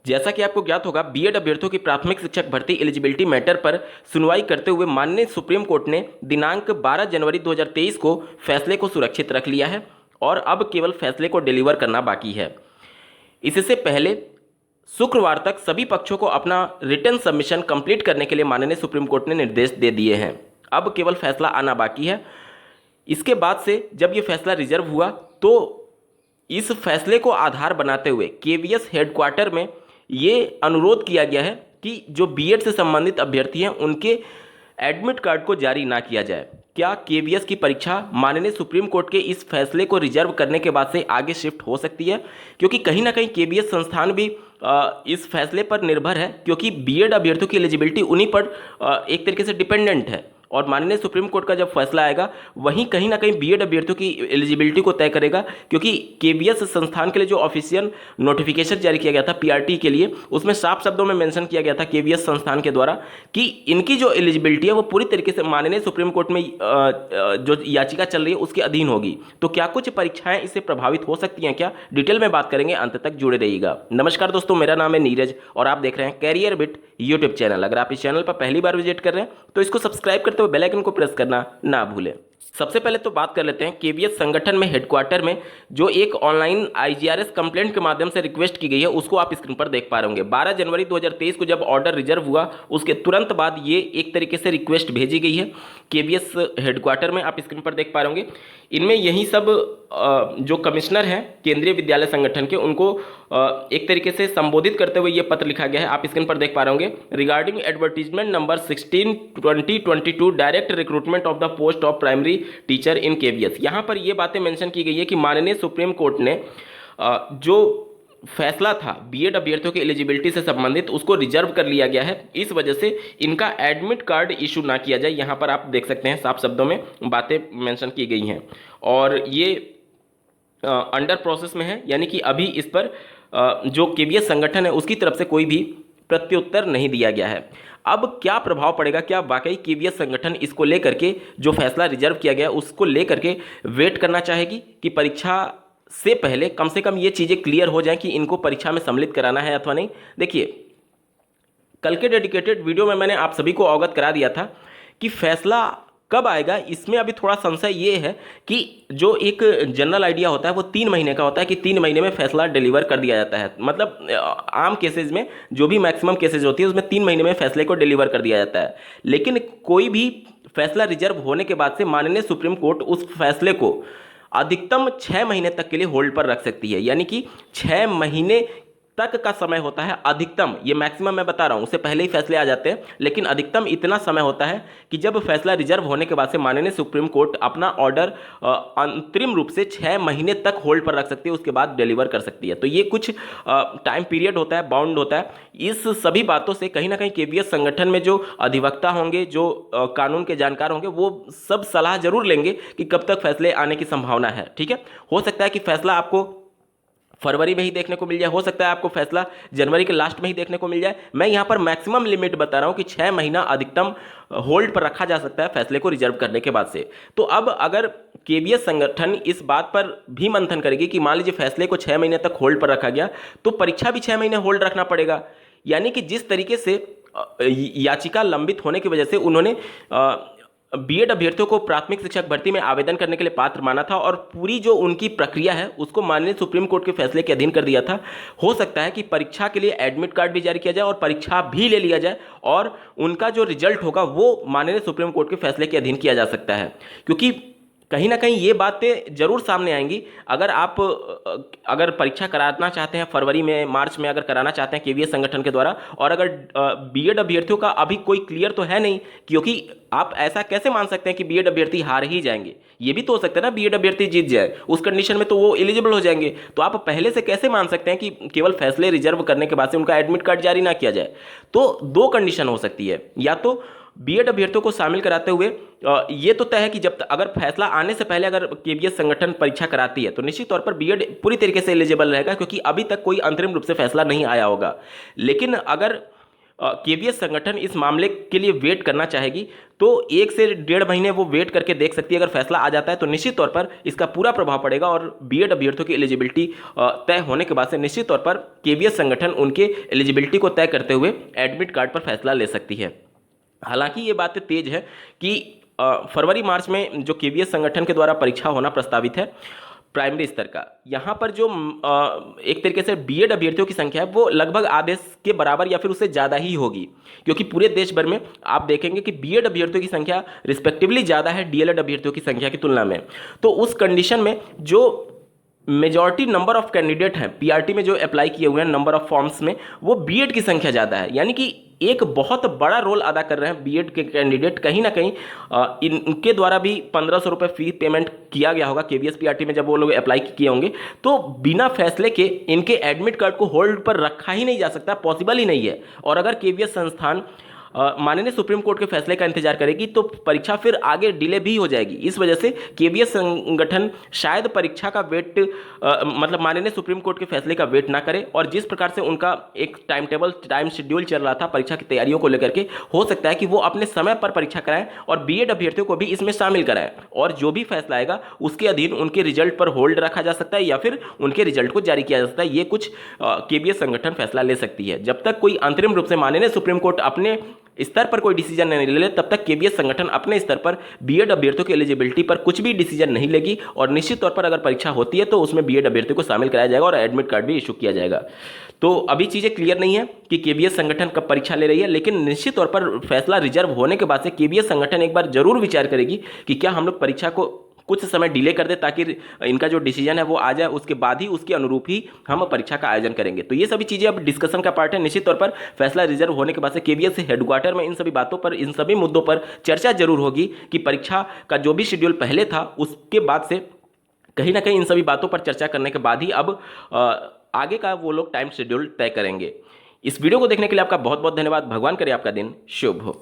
जैसा कि आपको ज्ञात होगा, बीएड अभ्यर्थियों की प्राथमिक शिक्षक भर्ती एलिजिबिलिटी मैटर पर सुनवाई करते हुए माननीय सुप्रीम कोर्ट ने दिनांक 12 जनवरी 2023 को फैसले को सुरक्षित रख लिया है और अब केवल फैसले को डिलीवर करना बाकी है। इससे पहले शुक्रवार तक सभी पक्षों को अपना रिटर्न सबमिशन कंप्लीट करने के लिए माननीय सुप्रीम कोर्ट ने निर्देश दे दिए हैं। अब केवल फैसला आना बाकी है। इसके बाद से जब ये फैसला रिजर्व हुआ तो इस फैसले को आधार बनाते हुए केवीएस हेडक्वार्टर में ये अनुरोध किया गया है कि जो बीएड से संबंधित अभ्यर्थी हैं उनके एडमिट कार्ड को जारी ना किया जाए। क्या केवीएस की परीक्षा माननीय सुप्रीम कोर्ट के इस फैसले को रिजर्व करने के बाद से आगे शिफ्ट हो सकती है? क्योंकि कहीं ना कहीं केवीएस संस्थान भी इस फैसले पर निर्भर है, क्योंकि बीएड अभ्यर्थियों की एलिजिबिलिटी उन्हीं पर एक तरीके से डिपेंडेंट है और माननीय सुप्रीम कोर्ट का जब फैसला आएगा वहीं कहीं ना कहीं बीएड अभ्यर्थियों की एलिजिबिलिटी को तय करेगा। क्योंकि केवीएस संस्थान के लिए जो ऑफिशियल नोटिफिकेशन जारी किया गया था पीआरटी के लिए, उसमें साफ शब्दों में मेंशन किया गया था केवीएस संस्थान के द्वारा कि इनकी जो एलिजिबिलिटी है वो पूरी तरीके से माननीय सुप्रीम कोर्ट में जो याचिका चल रही है उसके अधीन होगी। तो क्या कुछ परीक्षाएं इससे प्रभावित हो सकती हैं क्या? डिटेल में बात करेंगे, अंत तक जुड़े रहिएगा। नमस्कार दोस्तों, मेरा नाम है नीरज और आप देख रहे हैं कैरियर बिट यूट्यूब चैनल। अगर आप इस चैनल पर पहली बार विजिट कर रहे हैं तो इसको सब्सक्राइब करते हुए बेल आइकन को प्रेस करना ना भूलें। सबसे पहले तो बात कर लेते हैं केवीएस संगठन में हेडक्वार्टर में जो एक ऑनलाइन आईजीआरएस कंप्लेंट के माध्यम से रिक्वेस्ट की गई है उसको आप स्क्रीन पर देख पा रहे होंगे। 12 जनवरी 2023 को जब ऑर्डर रिजर्व हुआ उसके तुरंत बाद ये एक तरीके से रिक्वेस्ट भेजी गई है केवीएस हेडक्वार्टर में, आप स्क्रीन पर देख पा रहे होंगे। इनमें यही सब जो कमिश्नर हैं केंद्रीय विद्यालय संगठन के, उनको एक तरीके से संबोधित करते हुए ये पत्र लिखा गया है, आप स्क्रीन पर देख पा रहे होंगे। Regarding advertisement number 16/2022 direct recruitment of the post of primary teacher in KVS. यहाँ पर ये बातें मेंशन की गई है कि माननीय सुप्रीम कोर्ट ने जो फैसला था बीएड अभ्यर्थियों की एलिजिबिलिटी से संबंधित उसको रिजर्व कर लिया गया है। इस वजह से इनका एडमिट कार्ड इशू ना किया जाए। यहाँ पर आप देख सकते हैं साफ शब्दों में बातें मेंशन की गई हैं और ये अंडर प्रोसेस में है, यानी कि अभी इस पर जो केवीएस संगठन है उसकी तरफ से कोई भी प्रत्युत्तर नहीं दिया गया है। अब क्या प्रभाव पड़ेगा? क्या वाकई केवीएस संगठन इसको लेकर के जो फैसला रिजर्व किया गया उसको लेकर के वेट करना चाहेगी कि परीक्षा से पहले कम से कम ये चीज़ें क्लियर हो जाएं कि इनको परीक्षा में सम्मिलित कराना है अथवा नहीं? देखिए, कल के डेडिकेटेड वीडियो में मैंने आप सभी को अवगत करा दिया था कि फैसला कब आएगा। इसमें अभी थोड़ा संशय ये है कि जो एक जनरल आइडिया होता है वो 3 महीने का होता है कि 3 महीने में फैसला डिलीवर कर दिया जाता है। मतलब आम केसेज में जो भी मैक्सिमम केसेज होती है उसमें 3 महीने में फैसले को डिलीवर कर दिया जाता है। लेकिन कोई भी फैसला रिजर्व होने के बाद से माननीय सुप्रीम कोर्ट उस फैसले को अधिकतम 6 महीने तक के लिए होल्ड पर रख सकती है, यानी कि 6 महीने तक का समय होता है अधिकतम। ये मैक्सिमम मैं बता रहा हूँ, उससे पहले ही फैसले आ जाते हैं, लेकिन अधिकतम इतना समय होता है कि जब फैसला रिजर्व होने के बाद से माननीय सुप्रीम कोर्ट अपना ऑर्डर अंतरिम रूप से 6 महीने तक होल्ड पर रख सकती है, उसके बाद डिलीवर कर सकती है। तो ये कुछ टाइम पीरियड होता है, बाउंड होता है। इस सभी बातों से कहीं ना कहीं केवीएस संगठन में जो अधिवक्ता होंगे, जो कानून के जानकार होंगे, वो सब सलाह जरूर लेंगे कि कब तक फैसले आने की संभावना है। ठीक है, हो सकता है कि फैसला आपको फरवरी में ही देखने को मिल जाए, हो सकता है आपको फैसला जनवरी के लास्ट में ही देखने को मिल जाए। मैं यहाँ पर मैक्सिमम लिमिट बता रहा हूँ कि 6 महीना अधिकतम होल्ड पर रखा जा सकता है फैसले को रिजर्व करने के बाद से। तो अब अगर केवीएस संगठन इस बात पर भी मंथन करेगी कि मान लीजिए फैसले को 6 महीने तक होल्ड पर रखा गया तो परीक्षा भी 6 महीने होल्ड रखना पड़ेगा। यानी कि जिस तरीके से याचिका लंबित होने की वजह से उन्होंने बीएड अभ्यर्थियों को प्राथमिक शिक्षक भर्ती में आवेदन करने के लिए पात्र माना था और पूरी जो उनकी प्रक्रिया है उसको माननीय सुप्रीम कोर्ट के फैसले के अधीन कर दिया था। हो सकता है कि परीक्षा के लिए एडमिट कार्ड भी जारी किया जाए और परीक्षा भी ले लिया जाए और उनका जो रिजल्ट होगा वो माननीय सुप्रीम कोर्ट के फैसले के अधीन किया जा सकता है। क्योंकि कहीं ना कहीं ये बातें जरूर सामने आएंगी। अगर परीक्षा कराना चाहते हैं फरवरी में, मार्च में अगर कराना चाहते हैं केवीएस संगठन के द्वारा, और अगर बीएड अभ्यर्थियों का अभी कोई क्लियर तो है नहीं, क्योंकि आप ऐसा कैसे मान सकते हैं कि बीएड अभ्यर्थी हार ही जाएंगे? ये भी तो हो सकता है ना बीएड अभ्यर्थी जीत जाए, उस कंडीशन में तो वो एलिजिबल हो जाएंगे। तो आप पहले से कैसे मान सकते हैं कि केवल फैसले रिजर्व करने के बाद से उनका एडमिट कार्ड जारी ना किया जाए? तो 2 कंडीशन हो सकती है, या तो बीएड अभ्यर्थियों को शामिल कराते हुए ये तो तय है कि जब अगर फैसला आने से पहले अगर केवीएस संगठन परीक्षा कराती है तो निश्चित तौर पर बीएड पूरी तरीके से एलिजिबल रहेगा, क्योंकि अभी तक कोई अंतरिम रूप से फैसला नहीं आया होगा। लेकिन अगर केवीएस संगठन इस मामले के लिए वेट करना चाहेगी तो 1 से 1.5 महीने वो वेट करके देख सकती है। अगर फैसला आ जाता है तो निश्चित तौर पर इसका पूरा प्रभाव पड़ेगा और बीएड अभ्यर्थियों की एलिजिबिलिटी तय होने के बाद से निश्चित तौर पर केवीएस संगठन उनके एलिजिबिलिटी को तय करते हुए एडमिट कार्ड पर फैसला ले सकती है। हालांकि ये बात तेज है कि फरवरी मार्च में जो केवीएस संगठन के द्वारा परीक्षा होना प्रस्तावित है प्राइमरी स्तर का, यहाँ पर जो एक तरीके से बीएड अभ्यर्थियों की संख्या है वो लगभग आधे के बराबर या फिर उससे ज़्यादा ही होगी, क्योंकि पूरे देश भर में आप देखेंगे कि बीएड अभ्यर्थियों की संख्या रिस्पेक्टिवली ज़्यादा है डीएलएड अभ्यर्थियों की संख्या की तुलना में। तो उस कंडीशन में जो मेजॉरिटी नंबर ऑफ कैंडिडेट हैं पीआरटी में जो अप्लाई किए हुए हैं नंबर ऑफ फॉर्म्स में, वो बीएड की संख्या ज़्यादा है, यानी कि एक बहुत बड़ा रोल अदा कर रहे हैं बीएड के कैंडिडेट। कहीं ना कहीं इनके द्वारा भी 1500 रुपये फी पेमेंट किया गया होगा केवीएस पीआरटी में जब वो लोग अप्लाई किए होंगे। तो बिना फैसले के इनके एडमिट कार्ड को होल्ड पर रखा ही नहीं जा सकता, पॉसिबल ही नहीं है। और अगर केवीएस संस्थान माननीय सुप्रीम कोर्ट के फैसले का इंतजार करेगी तो परीक्षा फिर आगे डिले भी हो जाएगी। इस वजह से केवीएस संगठन शायद परीक्षा का वेट मतलब माननीय सुप्रीम कोर्ट के फैसले का वेट ना करे, और जिस प्रकार से उनका एक टाइम शेड्यूल चल रहा था परीक्षा की तैयारियों को लेकर के, हो सकता है कि वो अपने समय पर परीक्षा कराएं और बीएड अभ्यर्थियों को भी इसमें शामिल कराएं, और जो भी फैसला आएगा उसके अधीन उनके रिजल्ट पर होल्ड रखा जा सकता है या फिर उनके रिजल्ट को जारी किया जा सकता है। ये कुछ केवीएस संगठन फैसला ले सकती है। जब तक कोई अंतरिम रूप से माननीय सुप्रीम कोर्ट अपने स्तर पर कोई डिसीजन नहीं ले तब तक केवीएस संगठन अपने स्तर पर बीएड अभ्यर्थियों की एलिजिबिलिटी पर कुछ भी डिसीजन नहीं लेगी, और निश्चित तौर पर अगर परीक्षा होती है तो उसमें बीएड अभ्यर्थियों को शामिल कराया जाएगा और एडमिट कार्ड भी इशू किया जाएगा। तो अभी चीज़ें क्लियर नहीं है कि केवीएस संगठन कब परीक्षा ले रही है, लेकिन निश्चित तौर पर फैसला रिजर्व होने के बाद से केवीएस संगठन एक बार जरूर विचार करेगी कि क्या हम लोग परीक्षा को कुछ समय डिले कर दे ताकि इनका जो डिसीजन है वो आ जाए, उसके बाद ही उसके अनुरूप ही हम परीक्षा का आयोजन करेंगे। तो ये सभी चीज़ें अब डिस्कशन का पार्ट है। निश्चित तौर पर फैसला रिजर्व होने के बाद से केवीएस हेडक्वार्टर में इन सभी बातों पर, इन सभी मुद्दों पर चर्चा जरूर होगी कि परीक्षा का जो भी शेड्यूल पहले था उसके बाद से कहीं ना कहीं इन सभी बातों पर चर्चा करने के बाद ही अब आगे का वो लोग टाइम शेड्यूल तय करेंगे। इस वीडियो को देखने के लिए आपका बहुत बहुत धन्यवाद। भगवान करे आपका दिन शुभ हो।